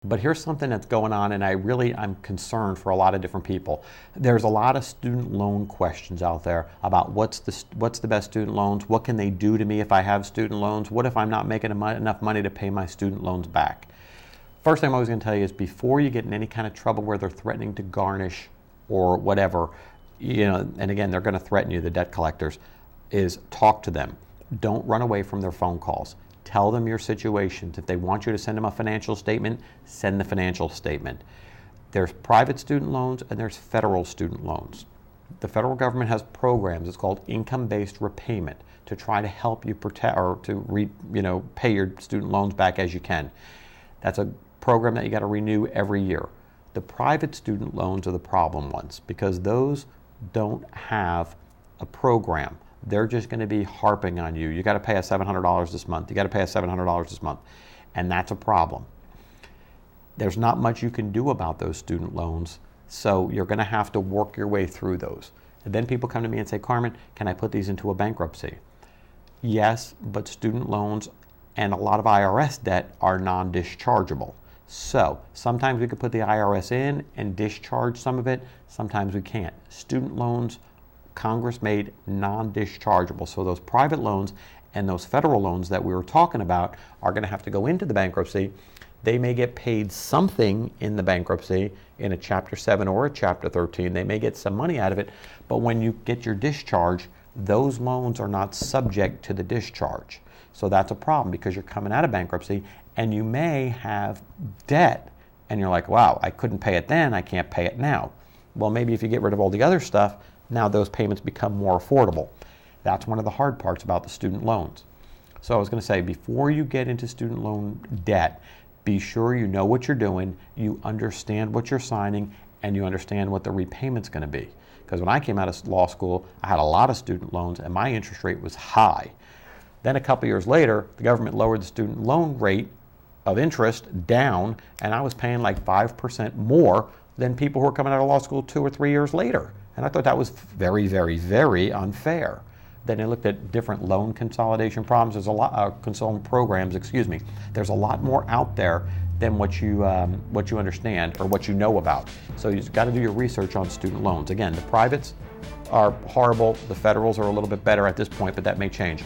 But here's something that's going on, and I'm concerned for a lot of different people. There's a lot of student loan questions out there about what's the best student loans, what can they do to me if I have student loans, what if I'm not making enough money to pay my student loans back. First thing I'm always going to tell you is before you get in any kind of trouble where they're threatening to garnish or whatever, and again, they're going to threaten you, the debt collectors, is talk to them. Don't run away from their phone calls. Tell them your situations. If they want you to send them a financial statement, send the financial statement. There's private student loans and there's federal student loans. The federal government has programs. It's called income-based repayment to try to help you protect or to pay your student loans back as you can. That's a program that you got to renew every year. The private student loans are the problem ones because those don't have a program. They're just going to be harping on you. You got to pay us $700 this month. You got to pay us $700 this month. And that's a problem. There's not much you can do about those student loans, so you're going to have to work your way through those. And then people come to me and say, Carmen, can I put these into a bankruptcy? Yes, but student loans and a lot of IRS debt are non-dischargeable. So sometimes we could put the IRS in and discharge some of it. Sometimes we can't. Student loans, Congress made non-dischargeable. So those private loans and those federal loans that we were talking about are going to have to go into the bankruptcy. They may get paid something in the bankruptcy in a Chapter 7 or a Chapter 13. They may get some money out of it, but when you get your discharge, those loans are not subject to the discharge. So that's a problem because you're coming out of bankruptcy and you may have debt and you're like, wow, I couldn't pay it then, I can't pay it now. Well, maybe if you get rid of all the other stuff, now those payments become more affordable. That's one of the hard parts about the student loans. So I was going to say, before you get into student loan debt, be sure you know what you're doing, you understand what you're signing, and you understand what the repayment's going to be. Because when I came out of law school, I had a lot of student loans and my interest rate was high. Then a couple years later, the government lowered the student loan rate of interest down, and I was paying like 5% more than people who were coming out of law school 2 or 3 years later. And I thought that was very, very, very unfair. Then I looked at different loan consolidation problems. There's a lot consultant programs. There's a lot more out there than what you understand or what you know about. So you've got to do your research on student loans. Again, the privates are horrible. The federals are a little bit better at this point, but that may change.